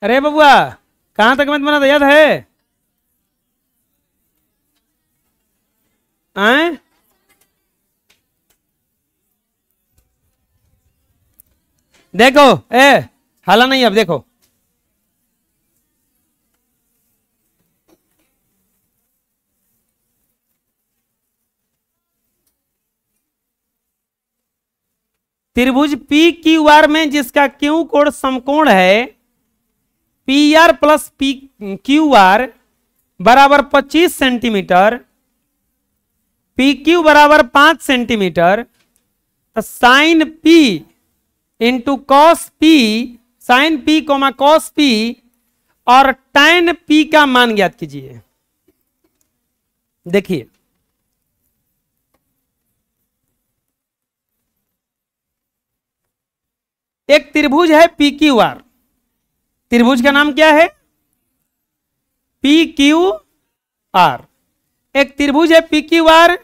अरे बबुआ, कहां तक मैं तुम्हारा याद है? आए? देखो, ए हाला नहीं, अब देखो। त्रिभुज पी क्यू आर में जिसका क्यू कोण समकोण है P R plus P Q R बराबर 25 सेंटीमीटर, पी क्यू बराबर 5 centimetre, sine P into cos P, sine P comma cos P और टैन पी का मान ज्ञात कीजिए। देखिए, एक त्रिभुज है पी क्यू आर, त्रिभुज का नाम क्या है? P Q are. एक त्रिभुज है पी क्यू आर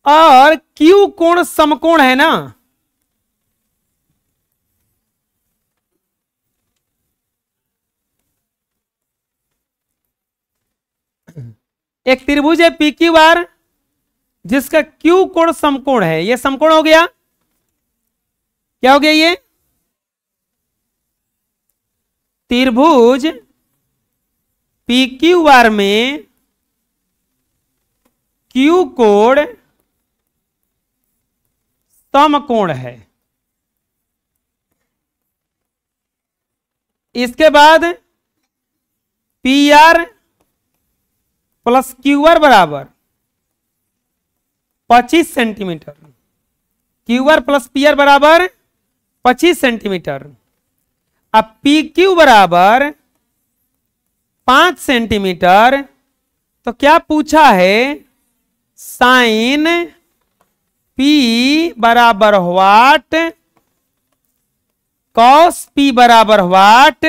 और क्यू कोण समकोण है ना, एक त्रिभुज है पी क्यू आर जिसका क्यू कोण समकोण है। यह समकोण हो गया, क्या हो गया? ये त्रिभुज पी क्यू आर में क्यू कोण समकोण है। इसके बाद P R plus Q R बराबर 25 centimetre, Q R plus P R बराबर 25 सेंटीमीटर। अब पी क्यू बराबर 5 सेंटीमीटर, तो क्या पूछा है? साइन पी बराबर वाट, कॉस पी बराबर वाट,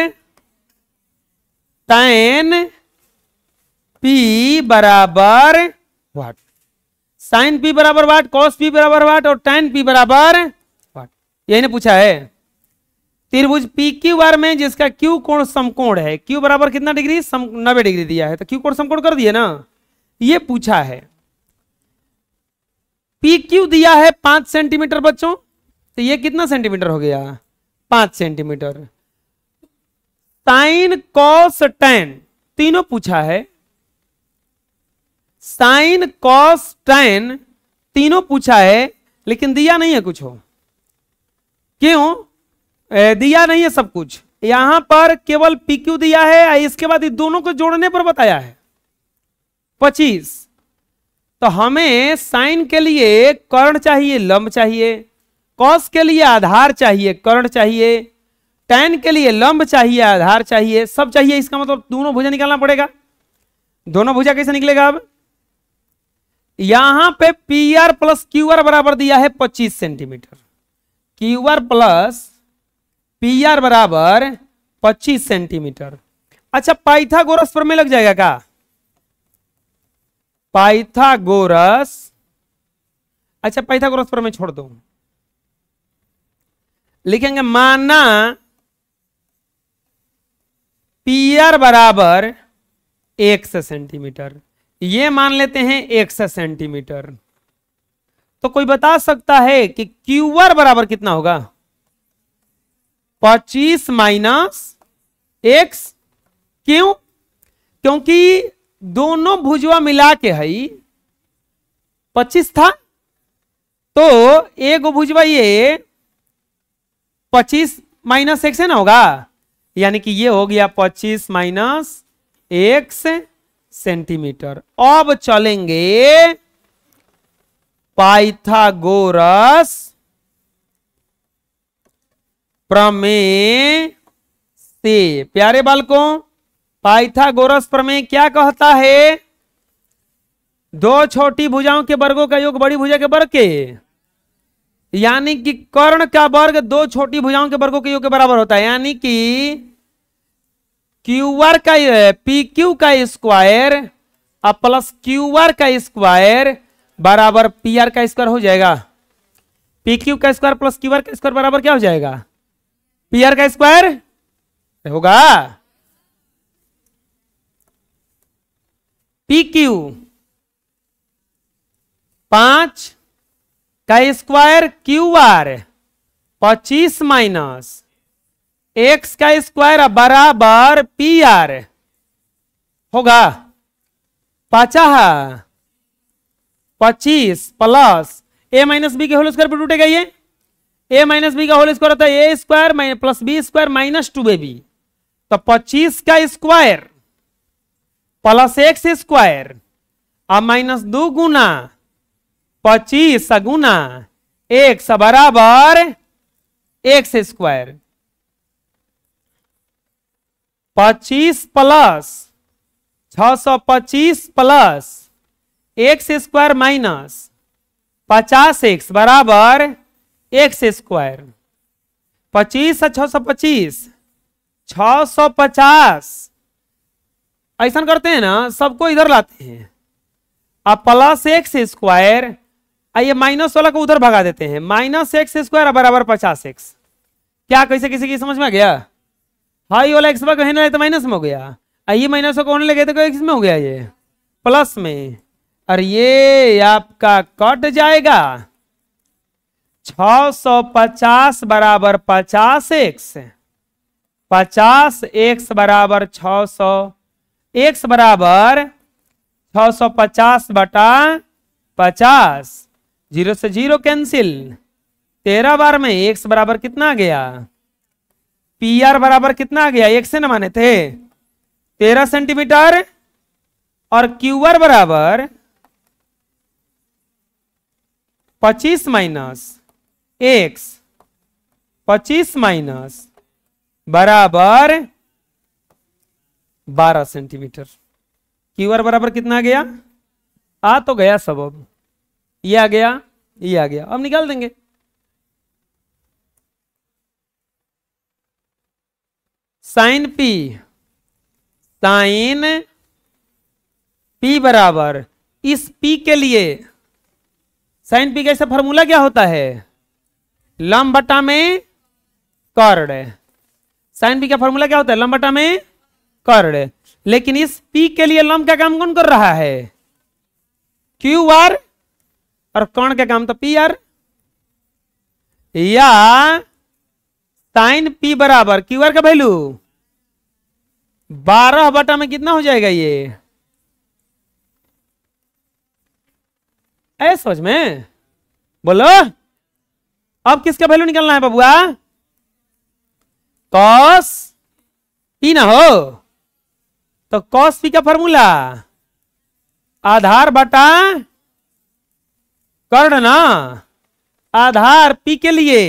टैन पी बराबर वाट। साइन पी बराबर वाट, कॉस पी बराबर वाट और टैन पी बराबर वाट, यही ने पूछा है। त्रिभुज पी क्यू आर में जिसका क्यू कोण समकोण है, क्यू बराबर कितना डिग्री? 90 डिग्री दिया है, तो क्यू कोण समकोण कर दिए ना, ये पूछा है। पी क्यू दिया है 5 सेंटीमीटर बच्चों, तो ये कितना सेंटीमीटर हो गया? 5 सेंटीमीटर। साइन कॉस टैन तीनों पूछा है, साइन कॉस टैन तीनों पूछा है, लेकिन दिया नहीं है कुछ हो। क्यों दिया नहीं है? सब कुछ यहां पर केवल पी क्यू दिया है, इसके बाद इन दोनों को जोड़ने पर बताया है 25। तो हमें साइन के लिए कर्ण चाहिए, लंब चाहिए, कॉस के लिए आधार चाहिए, कर्ण चाहिए, टैन के लिए लंब चाहिए, आधार चाहिए, सब चाहिए। इसका मतलब दोनों भुजा निकालना पड़ेगा। दोनों भुजा कैसे निकलेगा? अब यहां पे P R plus Q R बराबर दिया है 25 centimetre, Q R plus P R बराबर 25 सेंटीमीटर। अच्छा, पाइथागोरस प्रमेय लग जाएगा क्या? पाइथागोरस, अच्छा पाइथागोरस प्रमेय छोड़ दो, लिखेंगे माना पी आर बराबर 1 सेंटीमीटर, ये मान लेते हैं 1 सेंटीमीटर। तो कोई बता सकता है कि क्यू आर बराबर कितना होगा? 25 माइनस एक्स। क्यों? क्योंकि दोनों भुजवा मिला के है 25 था, तो एक भुजवा ये 25 माइनस एक्स है ना होगा, यानी कि ये हो गया 25 माइनस एक्स सेंटीमीटर। अब चलेंगे पाइथागोरस प्रमेय से। प्यारे बालकों, पाइथागोरस प्रमेय क्या कहता है? दो छोटी भुजाओं के वर्गों का योग बड़ी भुजा के वर्ग के, यानी कि कर्ण का वर्ग दो छोटी भुजाओं के वर्गों के योग के बराबर होता है। यानी कि क्यू आर का पी क्यू का स्क्वायर और प्लस क्यू आर का स्क्वायर बराबर पी आर का स्क्वायर हो जाएगा। पी क्यू का स्क्वायर प्लस क्यू आर का स्क्वायर बराबर क्या हो जाएगा? पी आर का स्क्वायर। होगा पी क्यू 5 का square Q R 25 minus x का स्क्वायर बराबर पी आर होगा 25 प्लस ए माइनस बी के होल स्क्वायर पर टूटेगा ये ए माइनस बी का होल स्क्वायर होता है A square plus B square minus 2ab तो 25 का स्क्वायर प्लस एक्स स्क्वायर अब माइनस 2 गुना 25 गुना एक्स बराबर X square 25 plus 625 plus X square minus 50x बराबर एक्स स्क्वायर 25 से 625 650 ऐसा करते हैं ना सबको इधर लाते हैं अब प्लस एक्स स्क्वायर आइए माइनस वाला को उधर भगा देते हैं माइनस एक्स स्क्वायर बराबर 50x क्या कैसे किसी की समझ में आ गया हाई वाला एक्स होने लगे तो माइनस में हो गया ये माइनस को होने लगे तो एक्स में हो गया ये प्लस में और ये आपका कट जाएगा 650 बराबर 50x 50x बराबर 600 x बराबर 650 बटा 50 0 से 0 कैंसिल 13 बार में x बराबर कितना आ गया पी आर बराबर कितना आ गया एक से न माने थे 13 सेंटीमीटर और क्यू आर बराबर 25 माइनस एक्स 25 माइनस बराबर 12 सेंटीमीटर क्यू आर बराबर कितना आ गया आ तो गया सब अब ये आ गया ये आ गया अब निकाल देंगे साइन पी बराबर इस पी के लिए साइन पी का ऐसा फॉर्मूला क्या होता है लंब बटा में कर्ण साइन पी का फॉर्मूला क्या होता है लंब बटा में कर्ण लेकिन इस पी के लिए लंब का काम कौन कर रहा है क्यू आर और कर्ण का काम तो पी आर या साइन पी बराबर क्यू आर का वैल्यू 12 बटा में कितना हो जाएगा ये ऐ समझ में बोलो अब किसका वैल्यू निकालना है बबुआ कॉस पी ना हो तो कॉस पी का फॉर्मूला आधार बटा कर्ण ना आधार पी के लिए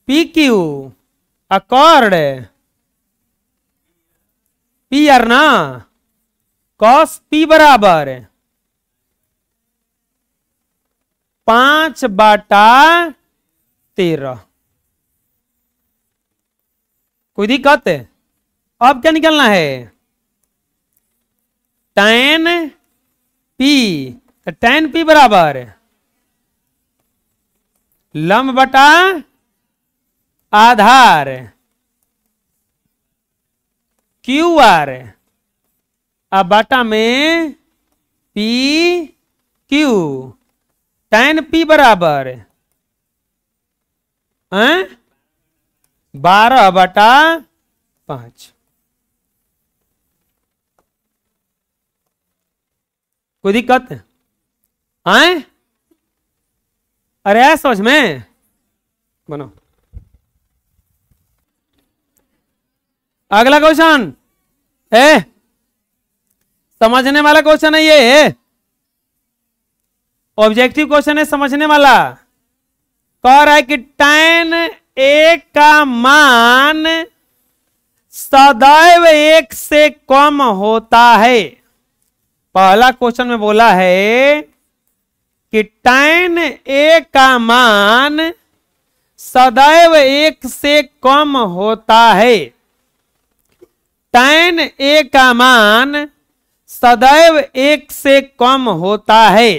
पी क्यू कर्ण पी आर ना कॉस पी बराबर 5 बटा 13 कोई दिक्कत है अब क्या निकलना है tan पी बराबर लंब बटा आधार क्यू आर अब बटा में पी क्यू tan पी बराबर 12 बटा 5 कोई दिक्कत है अरे समझ में बनो अगला क्वेश्चन है समझने वाला क्वेश्चन है ये ऑब्जेक्टिव क्वेश्चन है समझने वाला कह रहा है कि tan ए का मान सदैव 1 से कम होता है पहला क्वेश्चन में बोला है कि tan ए का मान सदैव 1 से कम होता है tan ए का मान सदैव 1 से कम होता है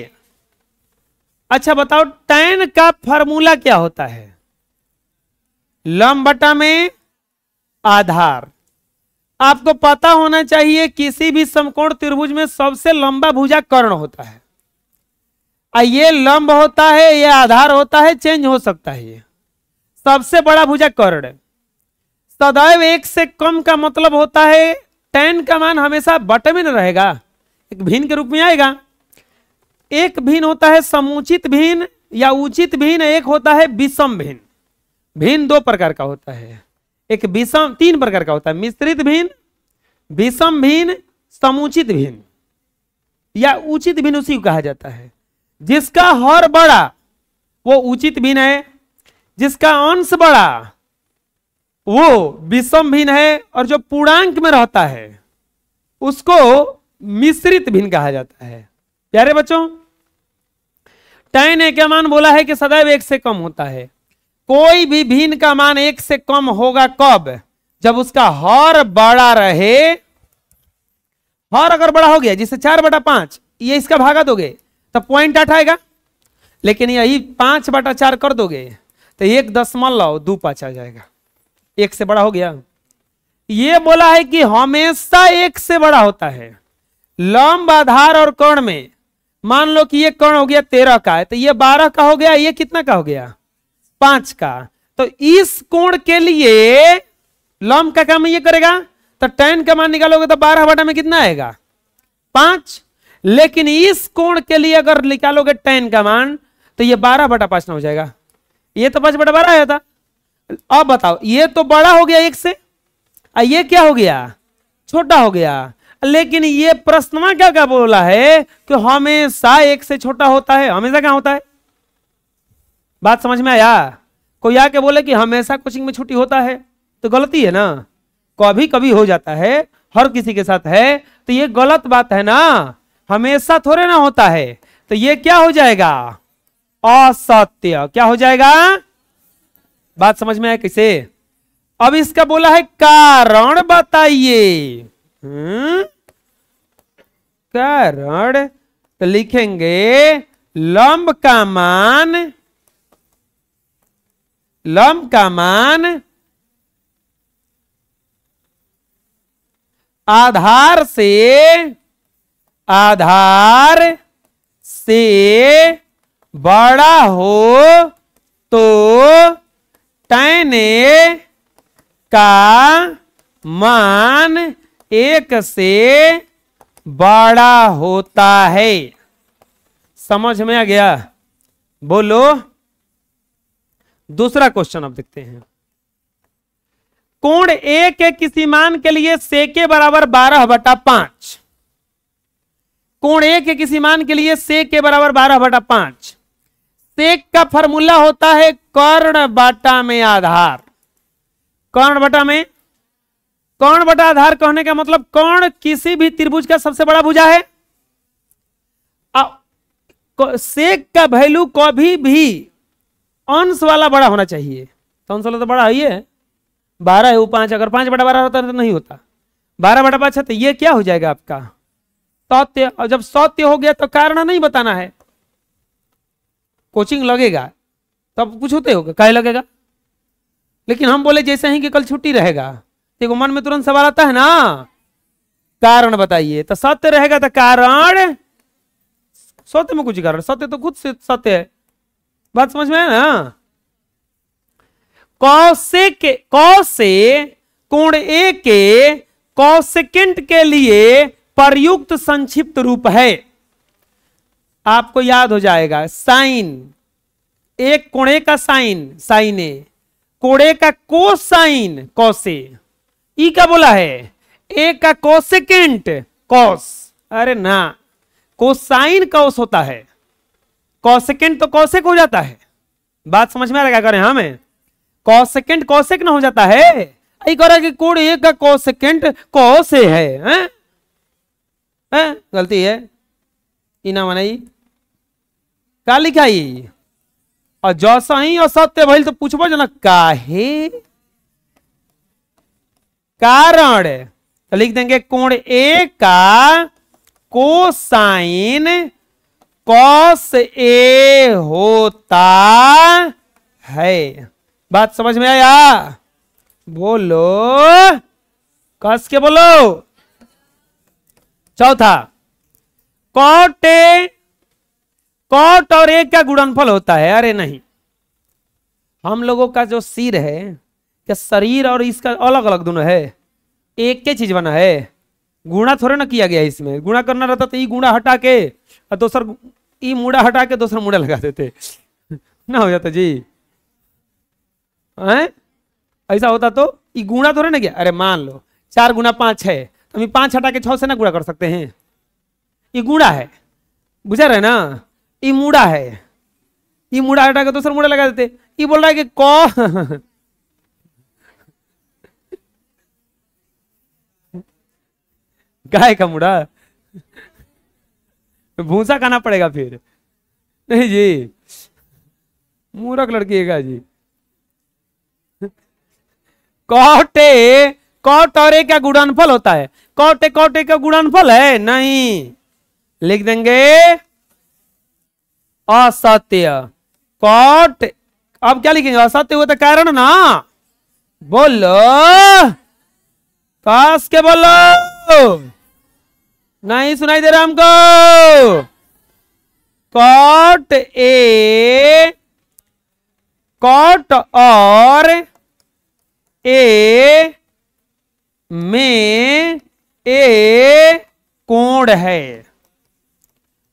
अच्छा बताओ tan का फॉर्मूला क्या होता है लंब बटा में आधार। आपको पता होना चाहिए किसी भी समकोण त्रिभुज में सबसे लंबा भुजा कर्ण होता है। ये लंब होता है, ये आधार होता है, चेंज हो सकता है। ये सबसे बड़ा भुजा कर्ण। सदैव एक से कम का मतलब होता है tan का मान हमेशा बटे में न रहेगा, एक भिन्न के रूप में आएगा। एक भिन्न होता है समुचित भिन्न या उचित भिन्न, एक होता है विषम भिन्न। भिन्न दो प्रकार का होता है, एक विषम, तीन प्रकार का होता है, मिश्रित भिन्न, विषम भिन्न, समुचित भिन्न या उचित भिन्न उसी को कहा जाता है। जिसका हर बड़ा वो उचित भिन्न है, जिसका अंश बड़ा वो विषम भिन्न है, और जो पूर्णांक में रहता है उसको मिश्रित भिन्न कहा जाता है। प्यारे बच्चों, tan a का मान बोला है कि सदैव एक से कम होता है। कोई भी भिन्न का मान एक से कम होगा कब? जब उसका हर बड़ा रहे। हर अगर बड़ा हो गया, जिससे 4/5 ये इसका भागा दोगे तो 0.8 आएगा, लेकिन यही 5/4 कर दोगे तो 1.25 आ जाएगा, एक से बड़ा हो गया। ये बोला है कि हमेशा एक से बड़ा होता है। लंब, आधार और कर्ण में मान लो कि ये कर्ण हो गया 13 का है, तो ये 12 का हो गया, ये कितना का हो गया 5 का। तो इस कोण के लिए लंब का काम ये करेगा, तो tan का मान निकालोगे तो 12 में कितना आएगा 5। लेकिन इस कोण के लिए अगर निकालोगे tan का मान तो ये 12/5 ना हो जाएगा, ये तो 5/12 आया था। अब बताओ, ये तो बड़ा हो गया एक से, ये क्या हो गया छोटा हो गया। लेकिन ये प्रश्न में क्या क्या बोला है कि हमेशा एक से छोटा होता है। हमेशा क्या होता है? बात समझ में आया? कोई आके बोले कि हमेशा कोचिंग में छुट्टी होता है तो गलती है ना, कभी कभी हो जाता है, हर किसी के साथ है, तो ये गलत बात है ना। हमेशा थोड़े ना होता है, तो ये क्या हो जाएगा असत्य। क्या हो जाएगा? बात समझ में आया कैसे? अब इसका बोला है कारण बताइए। कारण तो लिखेंगे लंब का मान आधार से बड़ा हो तो tan a का मान 1 से बड़ा होता है। समझ में आ गया? बोलो। दूसरा क्वेश्चन अब देखते हैं। कोण A के किसी मान के लिए sec के बराबर 12/5। कोण A के किसी मान के लिए sec के बराबर 12/5। sec का फॉर्मूला होता है कर्ण बटा में आधार। कर्ण बटा आधार कहने का मतलब कर्ण किसी भी त्रिभुज का सबसे बड़ा भुजा है। सेक का वैल्यू कभी भी अंश वाला बड़ा होना चाहिए। तो अंश वाला तो बड़ा है, 12 है, वो 5। अगर 5/12 होता तो नहीं होता, 12/5 है, तो ये क्या हो जाएगा आपका सत्य। और जब सत्य हो गया तो कारण नहीं बताना है। कोचिंग लगेगा तब कुछ होते होगा, काहे लगेगा। लेकिन हम बोले जैसे ही कि कल छुट्टी रहेगा, देखो मन में तुरंत सवाल आता है ना, कारण बताइए। तो सत्य रहेगा तो कारण, सत्य में कुछ कारण, सत्य तो खुद से सत्य है। बात समझ में है ना? कौसे कोण A के कॉसेकेंट के लिए प्रयुक्त संक्षिप्त रूप है। आपको याद हो जाएगा साइन, एक कोण A का साइन A, कोण A का कोसाइन कौसे। ई क्या बोला है? A का कॉसेकेंट कॉस। अरे ना, कोसाइन कॉस होता है, कॉसेकेंट तो कॉसेक हो जाता है। बात समझ में आ रहा? क्या करें हमें? कॉसेकेंट कॉसेक ना हो जाता है। आई कह रहा कि कोण A का कॉसेकेंट कॉसे है, गलती है। इना मनाई का लिखा ही, और जैसा ही असत्य भइल तो पूछबो जना काहे कारण। तो लिख देंगे कोण A का कोसाइन कॉस A होता है। बात समझ में आया? बोलो, कस के बोलो। चौथा, कॉट ए, कॉट और ए क्या गुणनफल होता है? अरे नहीं, हम लोगों का जो सिर है क्या शरीर और इसका अलग अलग दोनों है? एक के चीज बना है, गुणा थोड़े ना किया गया। इसमें गुणा करना रहता तो ये गुणा हटा के और दूसर ये मुड़ा हटा के दूसरा मुड़ा लगा देते ना हो जाता जी। हैं? ऐसा होता तो ये गुणा थोड़े ना किया। अरे मान लो 4 गुना 5 है, तो हम 5 हटा के 6 से ना गुणा कर सकते हैं? ये गुणा है, बुझा रहे ना? ये मुड़ा है, ये मुड़ा हटा के दूसरा मुड़ा लगा देते। ये बोल रहा है कि कौ गाय का मुड़ा, भूसा खाना पड़ेगा फिर। नहीं जी, मूर्ख लड़की है जी। कॉटे, कॉट और ए क्या गुणनफल होता है? कॉटे कॉटे का गुणनफल है? नहीं, लिख देंगे असत्य। कॉट, अब क्या लिखेंगे? असत्य हुआ तो कारण ना। बोलो, काश के बोलो, नहीं सुनाई दे रहा हमको। कॉट ए, कॉट और ए में ए कोण है,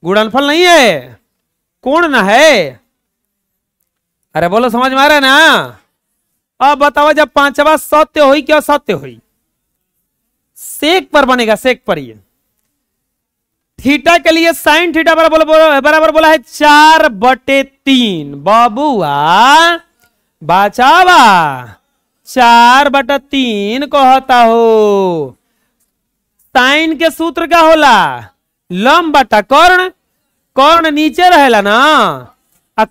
गुणनफल नहीं है, कोण ना है। अरे बोलो, समझ में आ रहा है ना? अब बताओ, जब पांचवा सत्य हुई क्या सत्य हुई? सेक पर बनेगा, सेक पर। ये थीटा के लिए साइन थीटा बराबर बोला है 4/3। बाबुआ बचावा 4/3 कहता हो। साइन के सूत्र क्या होला? लंब बटा कर्ण, कर्ण नीचे रहेला ना।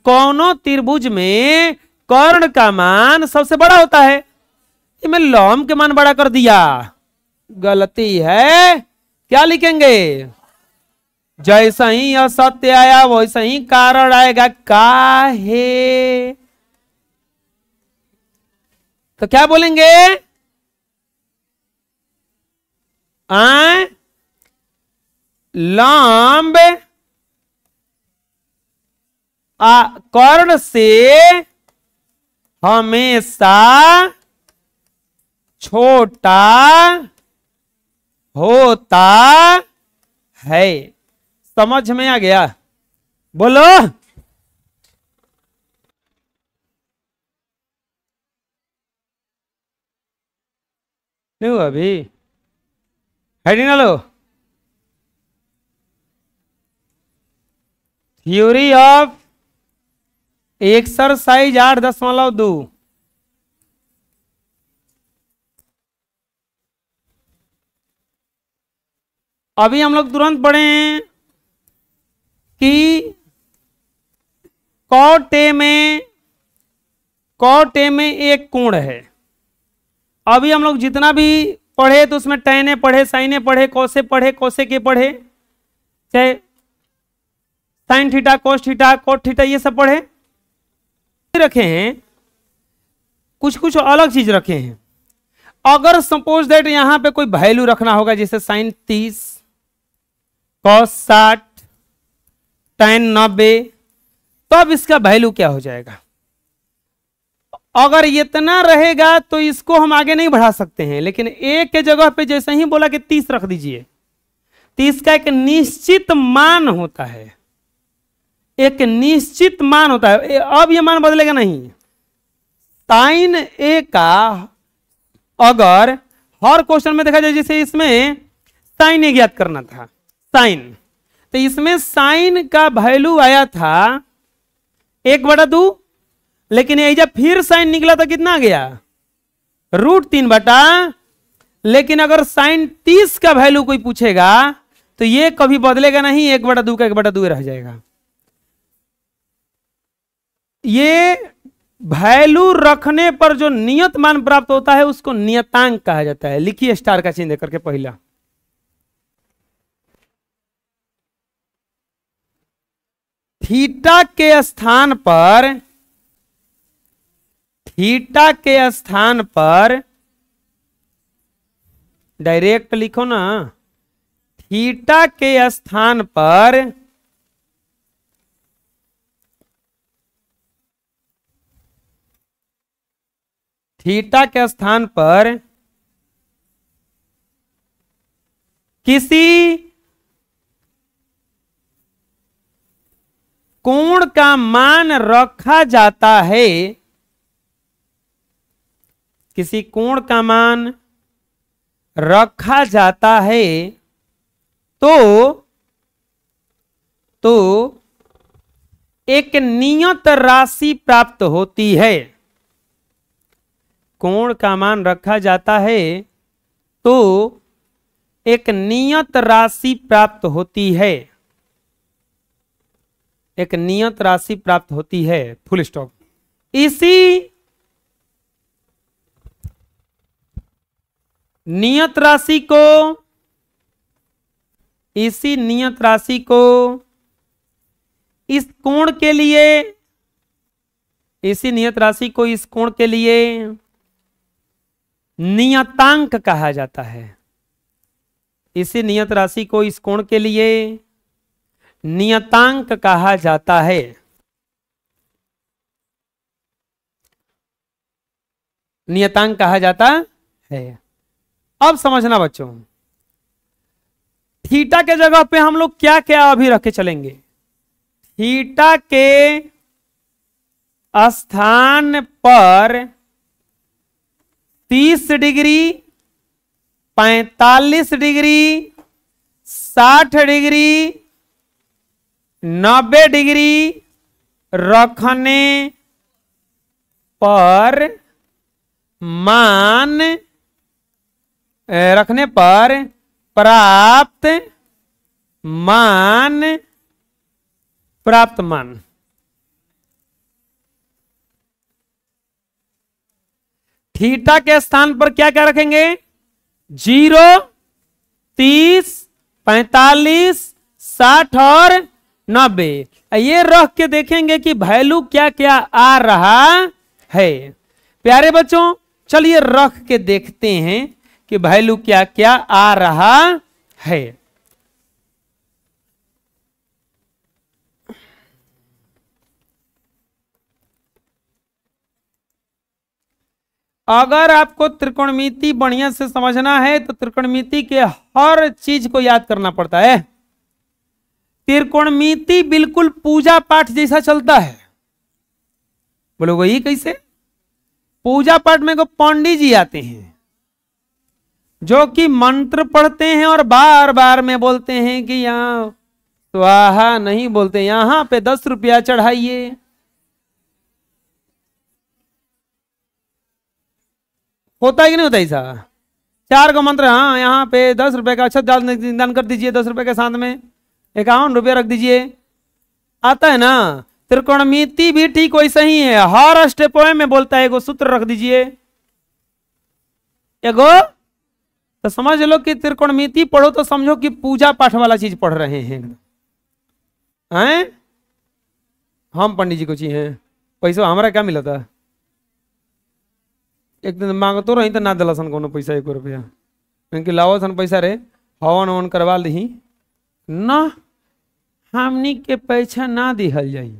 कौनो त्रिभुज में कर्ण का मान सबसे बड़ा होता है। मैं लंब के मान बड़ा कर दिया, गलती है। क्या लिखेंगे? जैसा ही असत्य आया वैसा ही कारण आएगा। काहे? तो क्या बोलेंगे? लंब कर्ण से हमेशा छोटा होता है। समझ में आ गया? बोलो। नहीं हुआ अभी? हेडिंग ना लो। Theory of exercise 8.2। अभी हम लोग तुरंत पढ़े हैं कि कॉट ए में एक कोण है। अभी हम लोग जितना भी पढ़े तो उसमें टैने पढ़े, साइने पढ़े, कोसे पढ़े, कोसे के पढ़े, चाहे sine theta, cos theta, cot theta, ये सब पढ़े रखे हैं। कुछ कुछ अलग चीज रखे हैं। अगर सपोज दैट यहां पे कोई वैल्यू रखना होगा, जैसे साइन 30, कॉस 60, टैन 90, तो अब इसका वैल्यू क्या हो जाएगा? अगर इतना रहेगा तो इसको हम आगे नहीं बढ़ा सकते हैं, लेकिन एक के जगह पे जैसे ही बोला कि 30 रख दीजिए, 30 का एक निश्चित मान होता है, एक निश्चित मान होता है। अब ये मान बदलेगा नहीं। साइन ए का अगर हर क्वेश्चन में देखा जाए, जैसे इसमें साइन ए ज्ञात करना था, साइन, तो इसमें साइन का वैल्यू आया था 1/2, लेकिन ये जब फिर साइन निकला तो कितना आ गया? √3। लेकिन अगर साइन 30 का वैल्यू कोई पूछेगा तो ये कभी बदलेगा नहीं, 1/2 का 1/2 रह जाएगा। ये वैल्यू रखने पर जो नियत मान प्राप्त होता है उसको नियतांक कहा जाता है। लिखिए स्टार का चिन्ह देकर के पहला। थीटा के स्थान पर डायरेक्ट लिखो ना, थीटा के स्थान पर थीटा के स्थान पर किसी कोण का मान रखा जाता है, किसी कोण का मान रखा जाता है तो एक नियत राशि प्राप्त होती है। कोण का मान रखा जाता है तो एक नियत राशि प्राप्त होती है, एक नियत राशि प्राप्त होती है, फुल स्टॉप। इसी नियत राशि को इस कोण के लिए, इसी नियत राशि को इस कोण के लिए नियतांक कहा जाता है। इसी नियत राशि को इस कोण के लिए नियतांक कहा जाता है। नियतांक कहा जाता है। अब समझना बच्चों, थीटा के जगह पे हम लोग क्या क्या अभी रख के चलेंगे। थीटा के स्थान पर 30 डिग्री, 45 डिग्री, 60 डिग्री, 90 डिग्री रखने पर मान प्राप्त मान। थीटा के स्थान पर क्या क्या रखेंगे? 0, 30, 45, 60 और 90। ये रख के देखेंगे कि वैल्यू क्या क्या आ रहा है। प्यारे बच्चों, चलिए रख के देखते हैं कि वैल्यू क्या क्या आ रहा है। अगर आपको त्रिकोणमिति बढ़िया से समझना है तो त्रिकोणमिति के हर चीज को याद करना पड़ता है। त्रिकोणमिति बिल्कुल पूजा पाठ जैसा चलता है। बोलो वही कैसे? पूजा पाठ में को पंडित जी आते हैं जो कि मंत्र पढ़ते हैं और बार बार में बोलते हैं कि यहाँ स्वाहा नहीं बोलते, यहाँ पे 10 रुपया चढ़ाइए। होता है कि नहीं होता ऐसा? 4 को मंत्र, हाँ यहाँ पे 10 रुपए का अच्छा दान कर दीजिए, 10 रुपए के साथ में 51 रुपया रख दीजिए। आता है ना? त्रिकोणमिति भी ठीक वैसा ही है। हर स्टेप में बोलता है एगो सूत्र रख दीजिए, एगो। तो समझ लो कि त्रिकोणमिति पढ़ो तो समझो कि पूजा पाठ वाला चीज पढ़ रहे हैं। हम पंडित जी को चाहिए पैसा, हमारा क्या मिला था? एक दिन मांग तो रही तो ना दिला सन कोनो पैसा 1 रुपया, क्योंकि लाओ सन पैसा रे हवन हवन करवा ली ना, हमनी के पैसा ना दिहल जाई।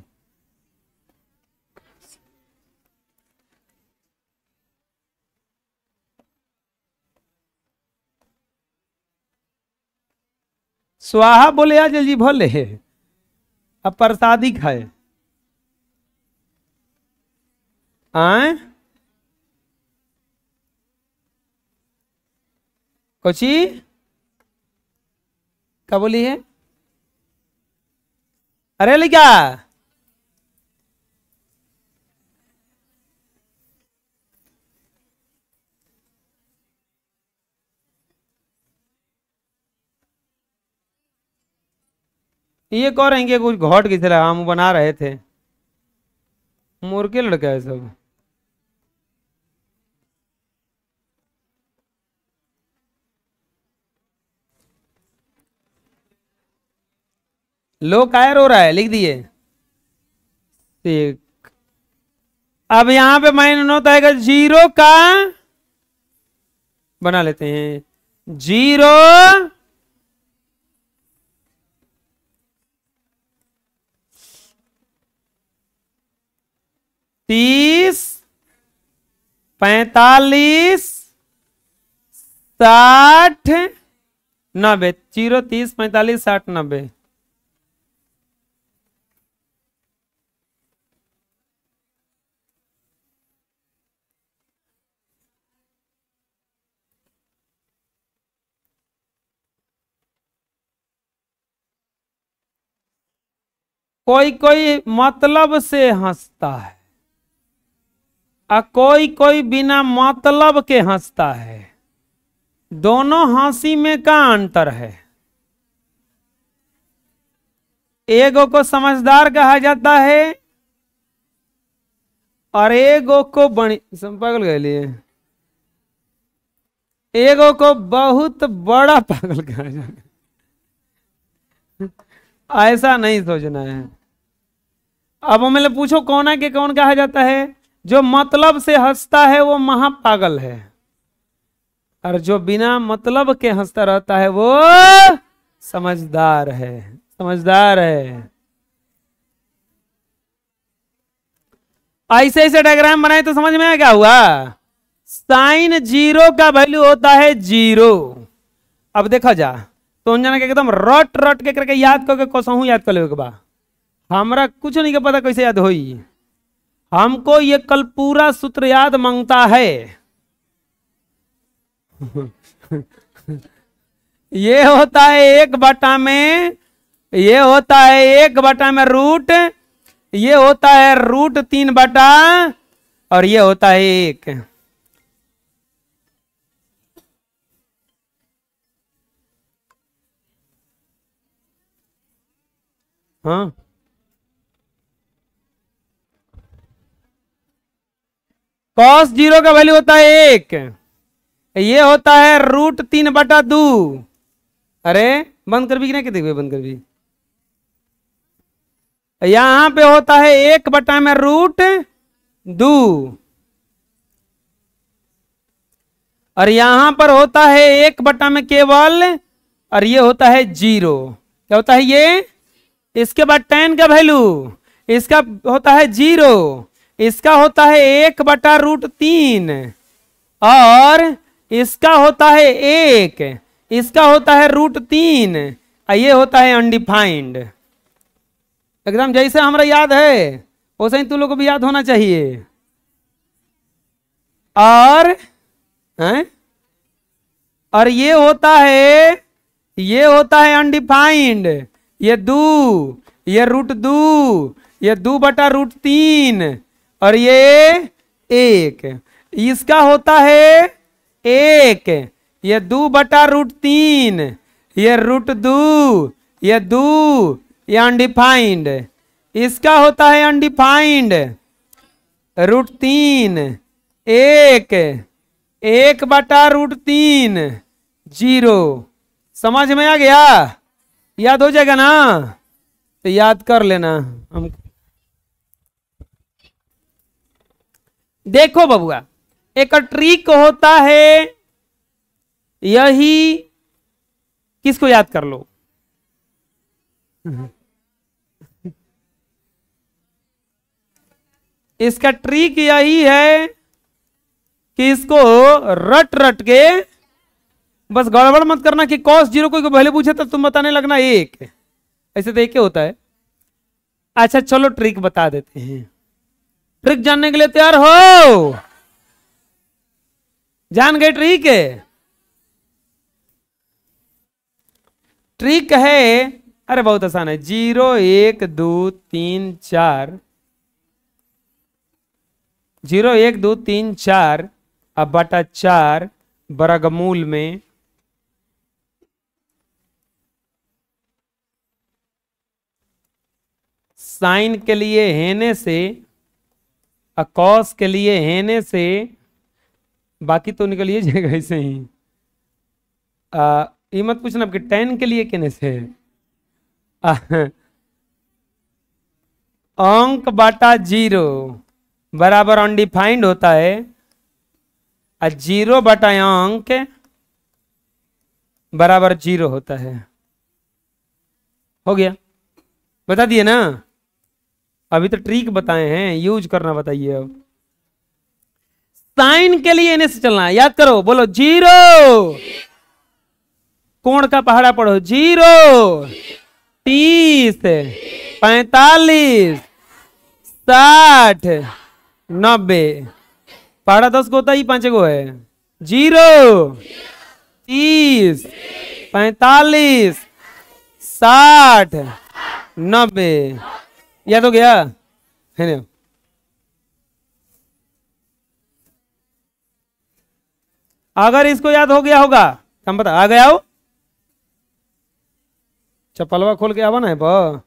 स्वाहा बोले आ जल्दी भले है, अब प्रसादी खाए। आए कोची क्या बोली है? अरे लिखा ये कह रहे हैं कि कुछ घोट की तरह हम बना रहे थे। मुर्गे लड़का है सब। लो कायर हो रहा है, लिख दिए। ठीक, अब यहां पे माइनस होता है 0 का बना लेते हैं। जीरो 30 45 60 90 0 30 45 60 90। कोई कोई मतलब से हंसता है और कोई कोई बिना मतलब के हंसता है। दोनों हंसी में का अंतर है? एगो को समझदार कहा जाता है और एगो को बड़ी पागल कह लिए, एगो को बहुत बड़ा पागल कहा जाता है। ऐसा नहीं सोचना है। अब मैं पूछो कौन है कि कौन कहा जाता है? जो मतलब से हंसता है वो महापागल है, और जो बिना मतलब के हंसता रहता है वो समझदार है। समझदार है। ऐसे ऐसे डायग्राम बनाए तो समझ में आ क्या हुआ? साइन जीरो का वैल्यू होता है जीरो। अब देखा जा तो जना के एकदम रट रट के करके याद करके कसहू याद कर ले। बा हमरा कुछ नहीं के पता कैसे याद होई। हमको ये कल पूरा सूत्र याद मांगता है। ये होता है 1/में, ये होता है 1/में रूट, ये होता है रूट 3/, और ये होता है 1। हाँ cos 0 का वैल्यू होता है 1। ये होता है रूट 3/2। अरे बंद कर भी कि नहीं? कहते हुए बंद कर भी। यहां पे होता है 1/में रूट 2, और यहां पर होता है 1/में केवल, और ये होता है 0। क्या होता है ये? इसके बाद tan का वैल्यू, इसका होता है 0, इसका होता है 1/√3, और इसका होता है 1, इसका होता है √3, और ये होता है अनडिफाइंड। एकदम जैसे हमरा याद है वैसे ही तू लोग को भी याद होना चाहिए। और और ये होता है अनडिफाइंड। ये 2, ये √2, ये 2/√3, और ये 1। इसका होता है 1, ये 2/√3, ये √2, ये 2, ये अनडिफाइंड। इसका होता है अनडिफाइंड √3, 1, 1/√3, 0। समझ में आ गया? याद हो जाएगा ना? तो याद कर लेना। हम देखो बबुआ, एक ट्रिक होता है यही, किसको याद कर लो। इसका ट्रिक यही है कि इसको रट रट के, बस गड़बड़ मत करना कि cos 0 कोई पहले पूछे तो तुम बताने लगना 1। ऐसे तो 1 होता है। अच्छा चलो ट्रिक बता देते हैं। ट्रिक जानने के लिए तैयार हो? जान गए ट्रिक? ट्रिक है, अरे बहुत आसान है। 0 1 2 3 4, 0 1 2 3 4 अब बटा 4 वर्गमूल में साइन के लिए हेने से और कॉस के लिए हेने से, बाकी तो निकलिए जाएगा ऐसे ही। ये मत पूछना कि tan के लिए कहने से। अंक बटा 0 बराबर अनडिफाइंड होता है, और 0 बटा अंक बराबर 0 होता है। हो गया, बता दिए ना। अभी तो ट्रिक बताए हैं, यूज करना बताइए। अब साइन के लिए इन्हें से चलना है, याद करो, बोलो 0। कोण का पहाड़ा पढ़ो, 0, 30, 45, 60, 90। पहाड़ा 10 को होता ही 5 गो है। 0, 30, 45, 60, 90। याद हो गया है ना? अगर इसको याद हो गया होगा हम बता, आ गया हो, चप्पलवा खोल के आवा ना है बा।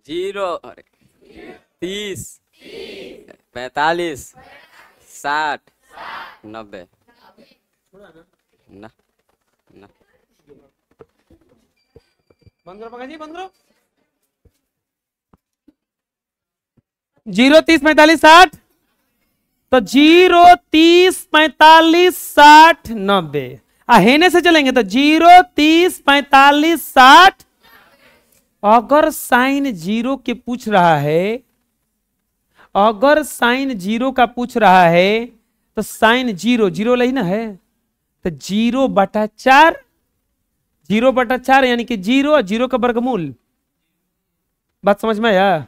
जीरो 30 45 60 90 ना ना। बंद करो पंकज जी, बंद करो। 0, 30, 45, 60। तो 0, 30, 45, 60, 90। हेने से चलेंगे तो 0, 30, 45, 60। अगर साइन 0 के पूछ रहा है, अगर साइन 0 का पूछ रहा है तो साइन 0 0 लही ना है, तो 0/4, 0/4 यानी कि 0 और 0 का वर्गमूल। बात समझ में आया?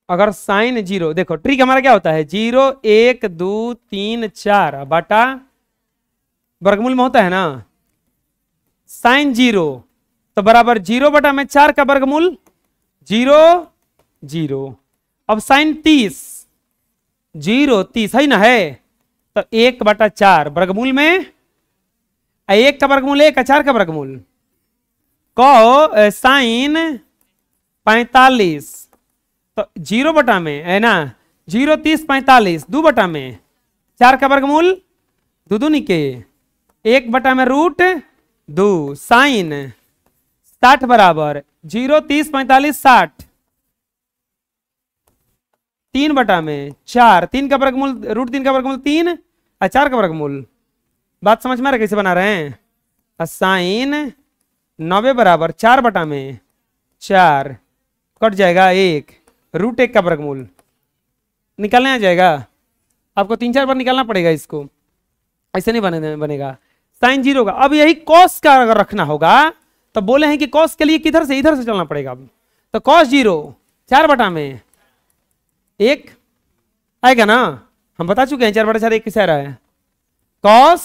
अगर साइन 0, देखो ट्रिक हमारा क्या होता है, 0, 1, 2, 3, 4 बटा वर्गमूल में होता है ना। साइन 0 तो बराबर 0/4 का वर्गमूल 0, 0। अब साइन 30, 0, 30 है ना है, तो 1/4 वर्गमूल में 1 का वर्गमूल 1, 4 का वर्गमूल को साइन 45, तो 0 बटा में है ना, 0, 30, 45 2 बटा में 4 का वर्गमूल 2 दूनी के 1 बटा में √2 साइन 60 बराबर 0, 30, 45, 60 3 बटा में 4, 3 का वर्गमूल √3 का वर्गमूल 3 और 4 का वर्गमूल। बात समझ में आ रहा है कैसे बना रहे हैं? साइन 90 बराबर 4 बटा में 4 कट जाएगा 1, √1 का वर्गमूल निकालने आ जाएगा। आपको 3-4 बार निकालना पड़ेगा इसको, ऐसे नहीं बनेगा। साइन 0 का अब यही कॉस का अगर रखना होगा तो बोले हैं कि कॉस के लिए किधर से, इधर से चलना पड़ेगा। तो कॉस 0 4 बटा में 1 आएगा ना, हम बता चुके हैं 4/4 1 कैसे आ रहा है। कॉस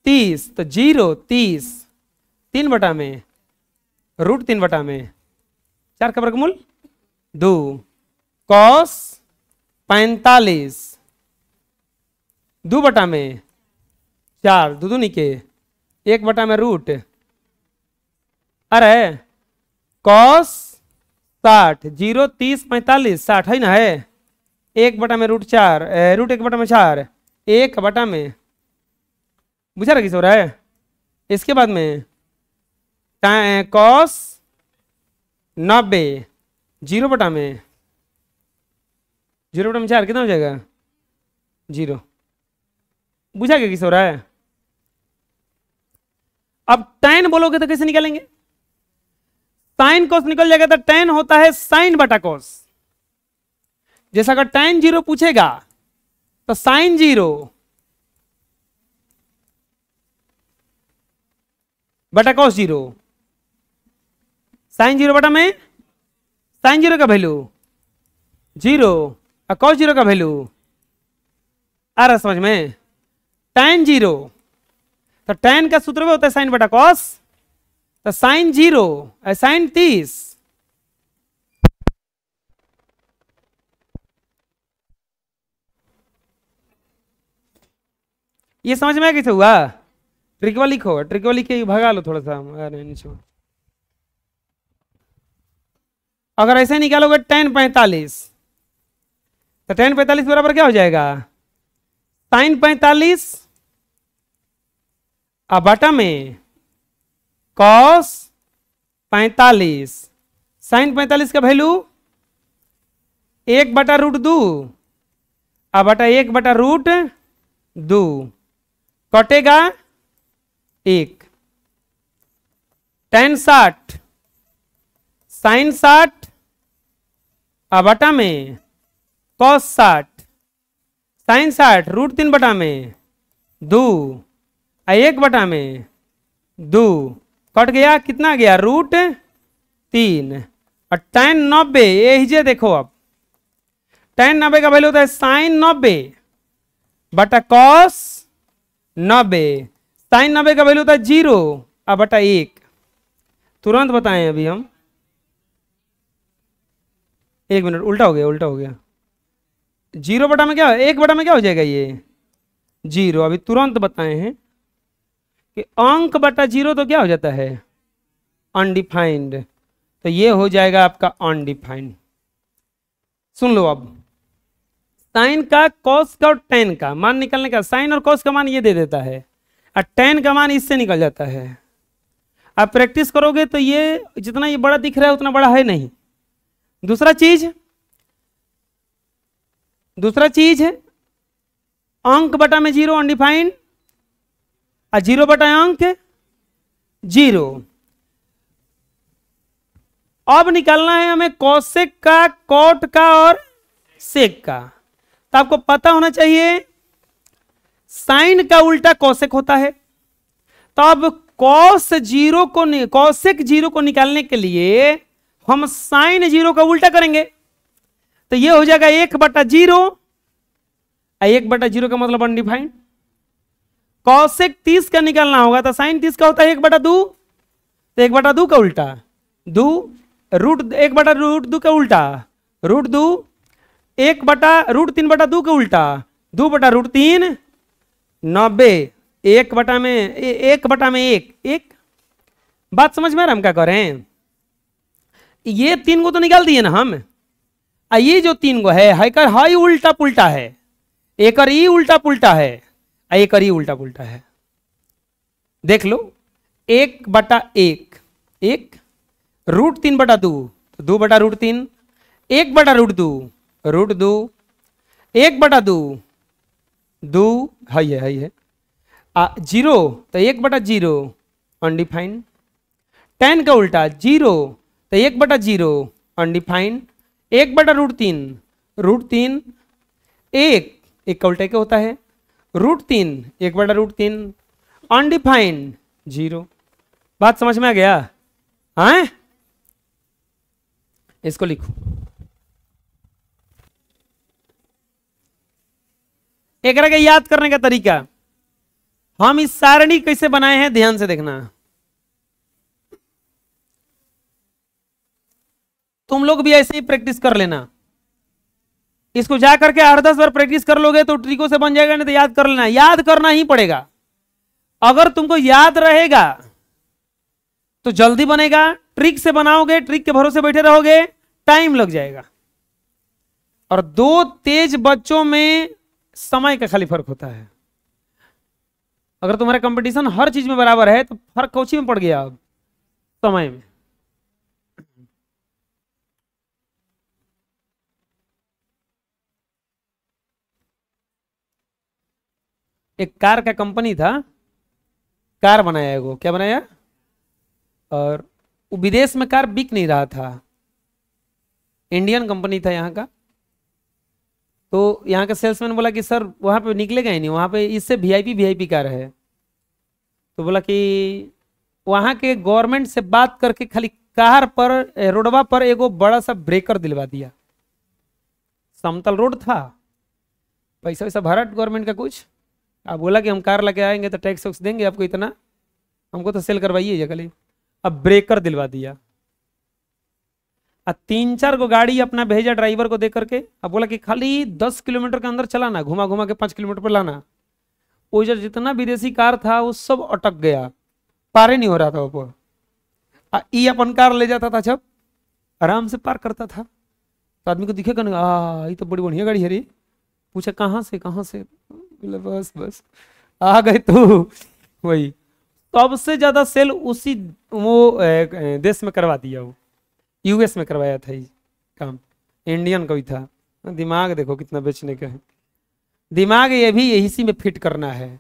30 तो 0, 30 3 बटा में √3 बटा में 4 का वर्गमूल 2 कॉस 45 2 बटा में 4 2 दूनी के 1 बटा में √ अरे कॉस 60 0, 30, 45 60 है ना है, 1 बटा में √4 √1 बटा में 4 1 बटा में, बुझा रहा किस हो रहा है। इसके बाद में कॉस 90 0 बटा में 4 कितना हो जाएगा 0। बुझा क्या किस हो रहा है। अब tan बोलोगे तो कैसे निकालेंगे? साइन कॉस निकल जाएगा तो tan होता है साइन बटा कॉस। जैसा अगर tan 0 पूछेगा तो साइन 0 बटा कॉस 0, साइन 0 बटा में साइन 0 का वैल्यू 0 और कॉस 0 का वैल्यू आ रहा समझ में। tan 0 तो tan का सूत्र में होता है साइन बटा कॉस, तो साइन 0 साइन 30 ये समझ में कैसे हुआ। ट्रिकवा लिखो, ट्रिकवा लिख के भगा लो थोड़ा सा। अगर ऐसे निकालोगे tan 45 तो tan 45 बराबर क्या हो जाएगा, sin 45 अब बटा में cos 45, sin 45 का वैल्यू 1/√2 अब बटा 1/√2 कटेगा 1, tan 60 sin 60 अब बटा में cos 60 sin 60 √3 बटा में 2 1 बटा में 2 कट गया, कितना गया √3 और tan 90 ये देखो, अब tan 90 का वैल्यू होता है sin 90 बटा cos 90, sin 90 का वैल्यू होता है 0 अब बटा 1। तुरंत बताएं अभी हम, 1 मिनट, उल्टा हो गया 0 बटा में क्या, 1 बटा में क्या हो जाएगा ये 0। अभी तुरंत बताए हैं कि अंक बटा 0 तो क्या हो जाता है अनडिफाइंड, तो ये हो जाएगा आपका अनडिफाइंड। सुन लो, अब साइन का, कॉस का और टेन का मान निकलने का, साइन और कॉस का मान ये दे देता है और टेन का मान इससे निकल जाता है। आप प्रैक्टिस करोगे तो ये जितना ये बड़ा दिख रहा है उतना बड़ा है नहीं। दूसरा चीज है अंक बटा में 0 अनडिफाइंड और 0 बटा अंक 0। अब निकालना है हमें कॉसेक का, कॉट का और सेक का। तो आपको पता होना चाहिए साइन का उल्टा कॉसेक होता है। तो अब कॉसेक 0 को निकालने के लिए हम साइन 0 का उल्टा करेंगे, तो ये हो जाएगा 1/0। 1/0 का मतलब अनडिफाइंड। कॉसेक 30 का निकालना होगा तो साइन 30 का होता है 1/2, तो 1/2 का उल्टा 2 1/√2 का उल्टा √2, 1/√3/2 का उल्टा 2/√3 90, 1 बटा में 1। बात समझ में आ रहा हम क्या कर रहे हैं। ये 3 को तो निकाल दिए ना हम, ये जो 3 को है हाई उल्टा पुल्टा है, एक और ई उल्टा पुल्टा है, एक और ई उल्टा पुल्टा है। देख लो 1/1 √3/2 तो 2/√3, 1/√2 √2, 1/2 2 है 0 तो 1/0 अनडिफाइंड। tan का उल्टा 0 तो 1/0 अनडिफाइंड। 1/√3 √3, 1 का उल्टा क्या होता है √3, 1/√3 अनडिफाइंड 0। बात समझ में आ गया? हाँ, इसको लिखो। एक के याद करने का तरीका, हम इस सारणी कैसे बनाए हैं ध्यान से देखना। तुम लोग भी ऐसे ही प्रैक्टिस कर लेना। इसको जा करके 8-10 बार प्रैक्टिस कर लोगे तो ट्रिकों से बन जाएगा, नहीं तो याद कर लेना। याद करना ही पड़ेगा। अगर तुमको याद रहेगा तो जल्दी बनेगा। ट्रिक से बनाओगे, ट्रिक के भरोसे बैठे रहोगे, टाइम लग जाएगा। और 2 तेज बच्चों में समय का खाली फर्क होता है। अगर तुम्हारा कंपटीशन हर चीज में बराबर है तो फर्क कौची में पड़ गया अब समय में। एक कार का कंपनी था, कार बनाया वो, क्या बनाया, और वो विदेश में कार बिक नहीं रहा था। इंडियन कंपनी था यहाँ का। तो यहाँ का सेल्समैन बोला कि सर वहाँ पे निकलेगा ही नहीं, वहाँ पे इससे वीआईपी कार है। तो बोला कि वहाँ के गवर्नमेंट से बात करके खाली कार पर, रोडवा पर एगो बड़ा सा ब्रेकर दिलवा दिया। समतल रोड था, पैसा वैसा भरा गवर्नमेंट का कुछ। अब बोला कि हम कार लेके आएंगे तो टैक्स वैक्स देंगे आपको इतना, हमको तो सेल करवाइए खाली। अब ब्रेकर दिलवा दिया। अब 3-4 को गाड़ी अपना भेजा ड्राइवर को दे करके। अब बोला कि खाली 10 किलोमीटर के अंदर चलाना, घुमा घुमा के 5 किलोमीटर पर लाना। वो जो जितना विदेशी कार था वो सब अटक गया, पार ही नहीं हो रहा था वो। ये अपन कार ले जाता था, जब आराम से पार करता था। तो आदमी को दिखेगा ना, ये तो बड़ी बढ़िया गाड़ी है रे। पूछा कहाँ से, कहाँ से? बोले बस बस आ गए। तो वही सबसे ज्यादा सेल उसी वो देश में करवा दिया, वो यूएस में करवाया था ये काम। इंडियन कोई था। दिमाग देखो कितना बेचने का है। दिमाग ये भी इसी में फिट करना है।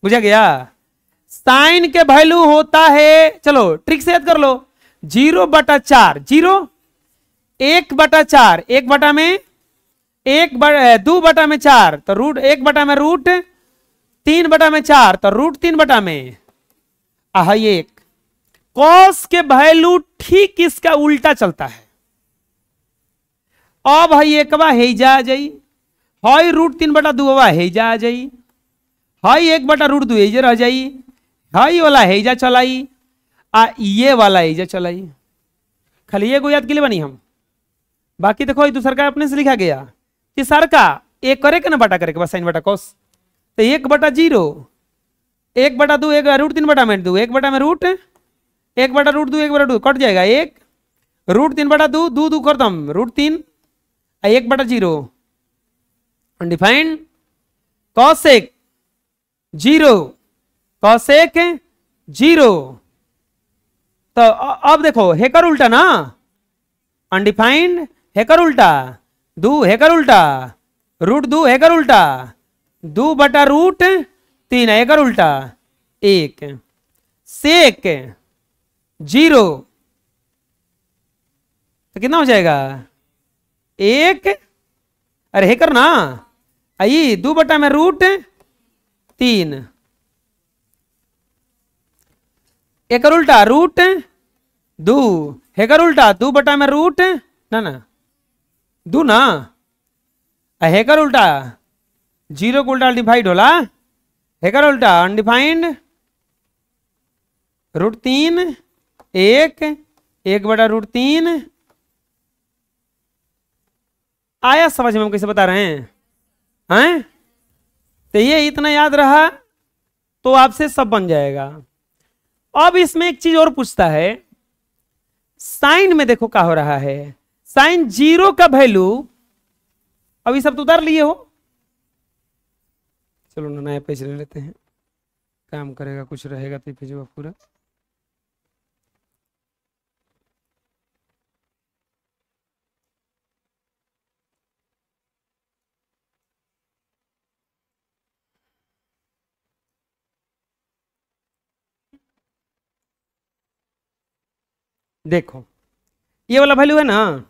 बुझा गया? साइन के वैल्यू होता है, चलो ट्रिक से याद कर लो, 0/4, 0 1/4, 1/में 2/4 तो रूट 1/में रूट 3/4 तो रूट 3/में एक। कॉस के वैल्यू ठीक इसका उल्टा चलता है। अब है एक हेजा आ जाई, हाई रूट 3/2 हेजा आ जाई, हाई 1/√2 हेजा रह जाई, हाई वाला हेजा चलाई ये वाला हेजा चलाई। खाली ये याद के लिए बनी हम, बाकी देखो दूसर का अपने से लिखा गया। तीसर का एक करे के ना बटा करे के बस साइन बटा कॉस, तो 1/0 1/2 1√3/2 1/में रूट 1/√2 1/2 कट जाएगा, 1 रूट 3/2 2 2 कर दम √3 1/0 अनडिफाइंड कॉसेक 0 कॉसेक 0। तो अब देखो हेकर उल्टा ना, अनडिफाइंड हेकर उल्टा 2 हेकर उल्टा √2 हेकर उल्टा 2/√3 हेकर उल्टा 1 सेक 0 तो कितना हो जाएगा 1। अरे हेकर ना आई 2/√3 हेकर उल्टा √2 हेकर उल्टा 2/√, ना 2 ना हेकर उल्टा 0 को उल्टा डिवाइड होला, हेकर उल्टा अनडिफाइंड √3 1 1/√3। आया समझ में हम कैसे बता रहे हैं? तो ये इतना याद रहा तो आपसे सब बन जाएगा। अब इसमें एक चीज और पूछता है, साइन में देखो क्या हो रहा है, साइन 0 का वैल्यू, अभी सब तो उतार लिए हो, चलो ना नया पेज ले लेते हैं, काम करेगा कुछ रहेगा तो पेज पूरा। देखो ये वाला वैल्यू है ना,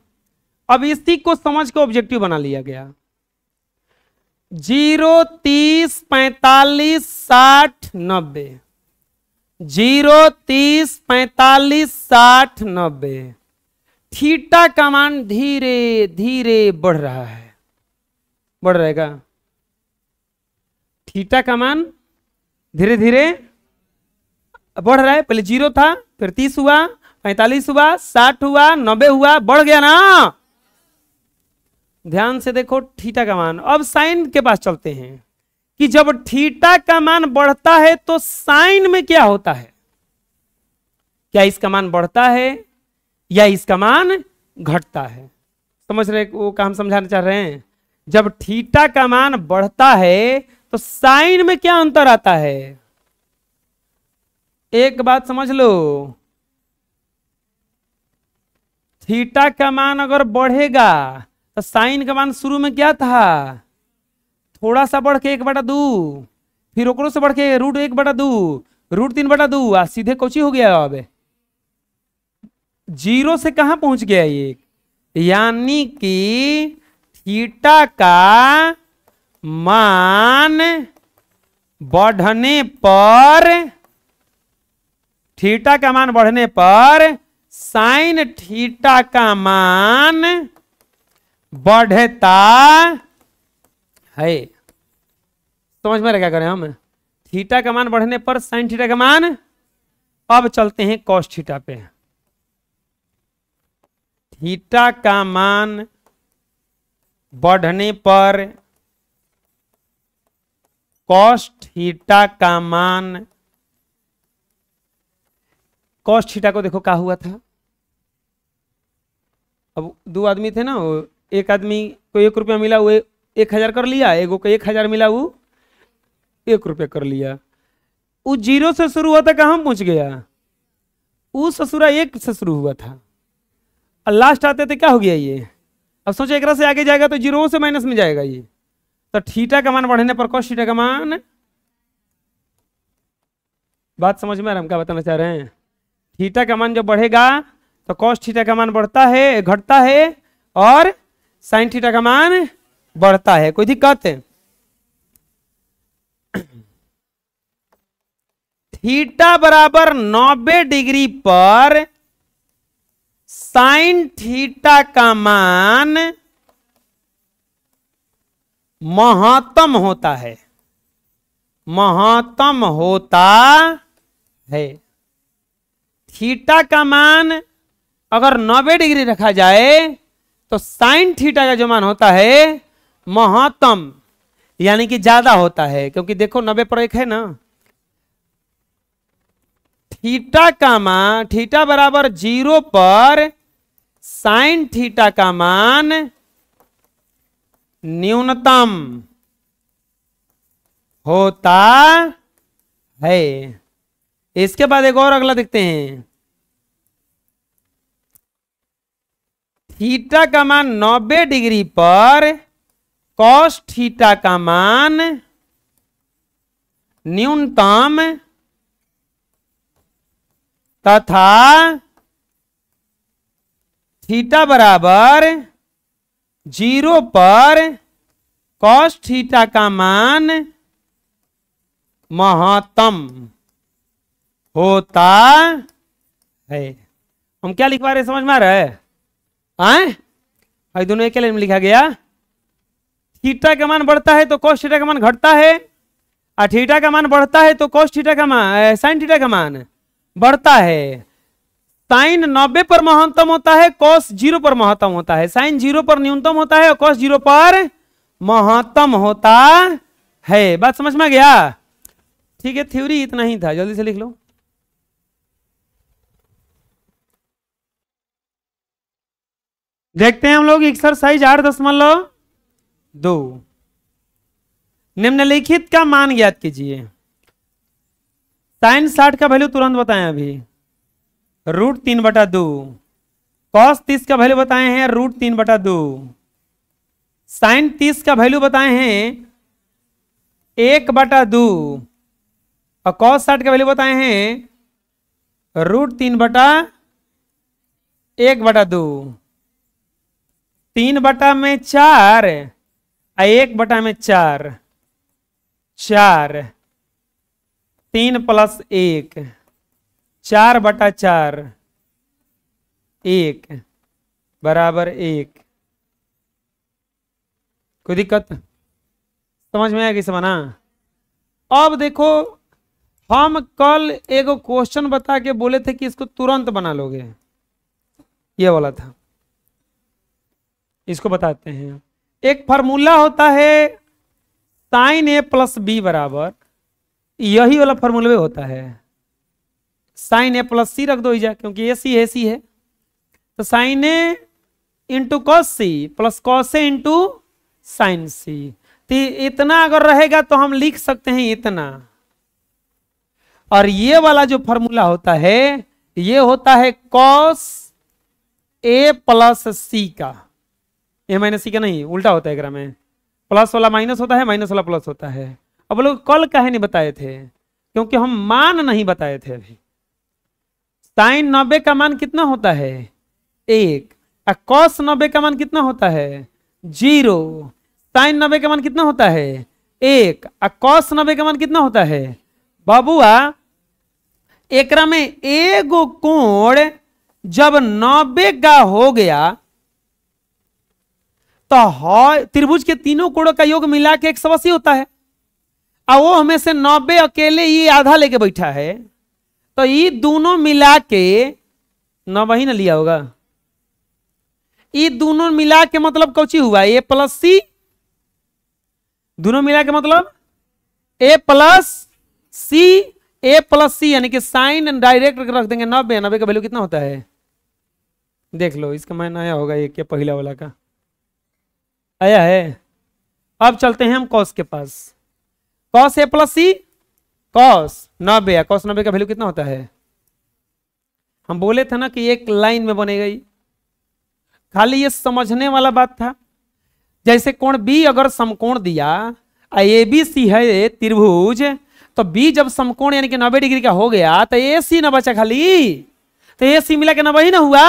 अब इसी को समझ के ऑब्जेक्टिव बना लिया गया। 0 30 45 60 90 0 30 45 60 90 थीटा का मान धीरे धीरे बढ़ रहा है, बढ़ रहेगा। थीटा का मान धीरे धीरे बढ़ रहा है, पहले 0 था, फिर 30 हुआ, 45 हुआ, 60 हुआ, 90 हुआ, बढ़ गया ना। ध्यान से देखो थीटा का मान। अब साइन के पास चलते हैं कि जब थीटा का मान बढ़ता है तो साइन में क्या होता है, क्या इसका मान बढ़ता है या इसका मान घटता है? समझ रहे वो काम समझाना चाह रहे हैं। जब थीटा का मान बढ़ता है तो साइन में क्या अंतर आता है? एक बात समझ लो, थीटा का मान अगर बढ़ेगा तो साइन का मान शुरू में क्या था, थोड़ा सा बढ़ के 1/2, फिर ओकरो से बढ़ के √1/2 √3/2 सीधे कोची हो गया। अब 0 से कहां पहुंच गया ये, यानी कि थीटा का मान बढ़ने पर, थीटा का मान बढ़ने पर साइन थीटा का मान बढ़ता है। समझ में क्या करें हम, थीटा का मान बढ़ने पर साइन थीटा का मान। अब चलते हैं कॉस थीटा पे। थीटा का मान बढ़ने पर कॉस थीटा का मान, कॉस थीटा को देखो क्या हुआ था। अब 2 आदमी थे ना, एक आदमी को 1 रुपया मिला वो 1000 कर लिया, एगो को 1000 मिला वो 1 रुपया कर लिया। वो 0 से शुरू हुआ था, कहाँ पहुंच गया? वो ससुरा 1 से शुरू हुआ था और लास्ट आते थे क्या हो गया ये? अब सोचो एक से आगे जाएगा तो 0 से माइनस में जाएगा ये। तो थीटा का मान बढ़ने पर कॉस थीटा का मान, बात समझ में आ रहा है हम क्या बताना चाह रहे हैं? थीटा का मान जब बढ़ेगा तो कॉस थीटा का मान बढ़ता है, घटता है, और साइन थीटा का मान बढ़ता है। कोई दिक्कत है? थीटा बराबर 90 डिग्री पर साइन थीटा का मान महत्तम होता है, महत्तम होता है। थीटा का मान अगर 90 डिग्री रखा जाए तो साइन थीटा का जो मान होता है महत्तम, यानी कि ज्यादा होता है। क्योंकि देखो 90 पर 1 है ना, थीटा का मान, थीटा बराबर 0 पर साइन थीटा का मान न्यूनतम होता है। इसके बाद एक और अगला देखते हैं। थीटा का मान 90 डिग्री पर कॉस थीटा का मान न्यूनतम तथा थीटा बराबर 0 पर कॉस थीटा का मान महत्तम होता है। हम क्या लिखवा रहे समझ में आ रहा है? आए दोनों एक लाइन में लिखा गया। थीटा का मान बढ़ता है तो कॉस थीटा का मान घटता है, और थीटा का मान बढ़ता है तो कॉस थीटा का मान, साइन थीटा का मान बढ़ता है। साइन 90 पर महत्तम होता है, कॉस 0 पर महत्तम होता है। साइन 0 पर न्यूनतम होता है और कॉस 0 पर महत्तम होता है। बात समझ में आ गया? ठीक है, थ्योरी इतना ही था, जल्दी से लिख लो। देखते हैं हम लोग एक्सरसाइज 8.2। निम्नलिखित का मान ज्ञात कीजिए। साइन 60 का वैल्यू तुरंत बताएं अभी, √3/2। कॉस 30 का वैल्यू बताए हैं √3/2। साइन 30 का वैल्यू बताए हैं 1/2, और कॉस 60 का वैल्यू बताए हैं √3/1/2। 3/4 और 1/4, 4। 3 + 1, 4/4, 1 बराबर 1। कोई दिक्कत समझ में आएगी समझना? अब देखो, हम कल एक क्वेश्चन बता के बोले थे कि इसको तुरंत बना लोगे, ये वाला था। इसको बताते हैं। एक फार्मूला होता है sin a + b बराबर, यही वाला फार्मूला भी होता है। sin a + c रख दो इजा, क्योंकि ए सी है। तो sin a × cos c + cos a × sin c। तो इतना अगर रहेगा तो हम लिख सकते हैं इतना। और ये वाला जो फार्मूला होता है ये होता है cos a + c का, a - c का नहीं, उल्टा होता है। में प्लस वाला माइनस होता है, माइनस वाला प्लस होता है। अब लोग कल काहे नहीं बताए थे? क्योंकि हम मान नहीं बताए थे अभी। साइन 90 का मान कितना होता है? 1। और कॉस 90 का मान कितना होता है? 0। साइन 90 का मान कितना होता है? 1। और कॉस 90 का मान कितना होता है? बाबुआ, एकरा में एगो कोण जब 90 का हो गया तो त्रिभुज के तीनों कोणों का योग मिला के 180 होता है। और वो हमें से 90 अकेले ये आधा लेके बैठा है, तो ये दोनों मिला के 90 ही ना लिया होगा। ये दोनों मिला के मतलब कौची हुआ? a + c। दोनों मिला के मतलब a + c, a + c, यानी कि साइन डायरेक्ट रख देंगे 90। 90 का वैल्यू कितना होता है? देख लो, इसका मान आया होगा एक, पहला वाला का आया है। अब चलते हैं हम कॉस के पास। Cos A plus C, cos 90 है। कॉस 90 का वैल्यू कितना होता है? हम बोले थे ना कि एक लाइन में बनेगा, खाली ये समझने वाला बात था। जैसे कोण बी अगर समकोण दिया, ए बी सी है त्रिभुज, तो बी जब समकोण यानी कि 90 डिग्री का हो गया तो ए सी ना बचा खाली, तो ए सी मिला के 90 ही ना हुआ।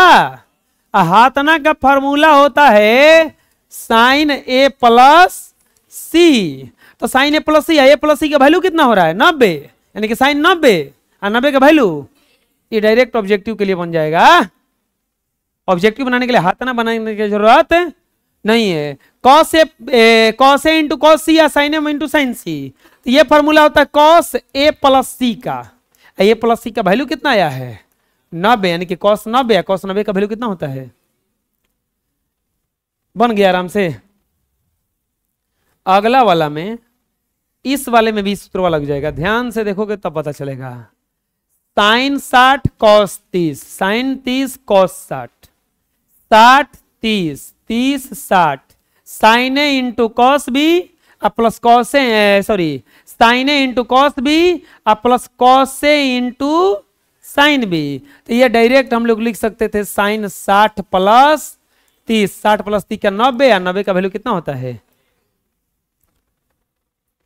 हाथना का फॉर्मूला होता है साइन ए प्लस सी, तो साइन ए प्लस सी है, ए प्लस सी का वैल्यू कितना हो रहा है? 90, यानी कि साइन 90 और 90 का वैल्यू ये डायरेक्ट ऑब्जेक्टिव के लिए बन जाएगा। ऑब्जेक्टिव बनाने के लिए हाथना बनाने की जरूरत नहीं है। कॉस ए इंटू कॉस सी या साइन एम इंटू साइन सी, तो ये फॉर्मूला होता है कॉस ए प्लस सी का। ए प्लस सी का वैल्यू कितना आया है? 90, यानी कि कॉस 90 है। कॉस 90 का वैल्यू कितना होता है? बन गया आराम से। अगला वाला में, इस वाले में भी सूत्र लग जाएगा, ध्यान से देखोगे तब पता चलेगा। Sine 60 cos 30, sine 30 cos 60, 60 30, 30 60, sine A into cos B plus cos A, sorry sine A into cos B plus cos A into sine B. तो ये डायरेक्ट हम लोग लिख सकते थे साइन 60 प्लस 30, 60 प्लस 30 का 90, या 90 का वैल्यू कितना होता है?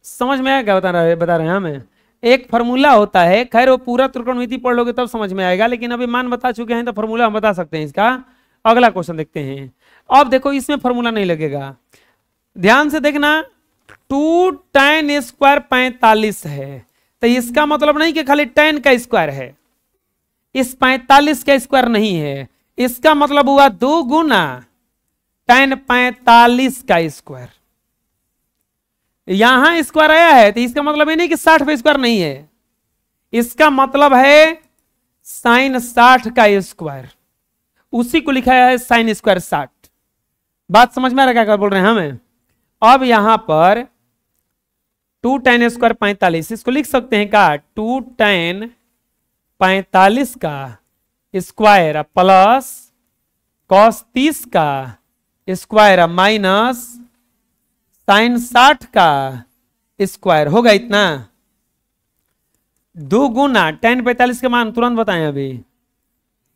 समझ में आया क्या बता रहे हैं हमें? एक फॉर्मूला होता है, खैर वो पूरा त्रिकोणमिति पढ़ लोगे तब समझ में आएगा, लेकिन अभी मान बता चुके हैं तो फॉर्मूला हम बता सकते हैं इसका। अगला क्वेश्चन देखते हैं। अब देखो इसमें फॉर्मूला नहीं लगेगा, ध्यान से देखना। 2 tan स्क्वायर 45 है, तो इसका मतलब नहीं कि खाली tan का स्क्वायर है, इस 45 का स्क्वायर नहीं है, इसका मतलब हुआ 2 गुना tan 45 का स्क्वायर। यहां स्क्वायर आया है तो इसका मतलब ये नहीं कि 60 पे स्क्वायर नहीं है, इसका मतलब है साइन 60 का स्क्वायर, उसी को लिखा है साइन स्क्वायर 60। बात समझ में आ रहा है क्या बोल रहे हैं हमें? अब यहां पर 2 tan स्क्वायर 45, इसको लिख सकते हैं क्या? 2 tan 45 का स्क्वायर प्लस कॉस 30 का स्क्वायर माइनस साइन 60 का स्क्वायर होगा इतना। 2 गुना tan 45 के मान तुरंत बताएं अभी,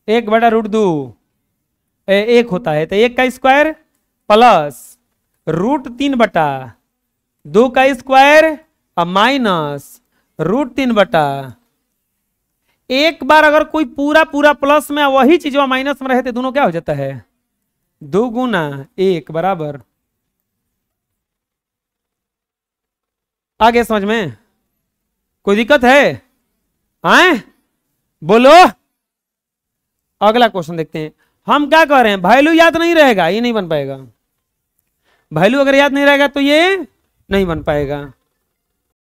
1/√2 1 होता है, तो 1 का स्क्वायर प्लस √3/2 का स्क्वायर और माइनस √3/। एक बार अगर कोई पूरा पूरा प्लस में वही चीज माइनस में रहे तो दोनों क्या हो जाता है? 2 गुना 1 बराबर। आगे समझ में कोई दिक्कत है? आए बोलो। अगला क्वेश्चन देखते हैं। हम क्या कह रहे हैं? वैल्यू याद नहीं रहेगा, ये नहीं बन पाएगा। वैल्यू अगर याद नहीं रहेगा तो ये नहीं बन पाएगा।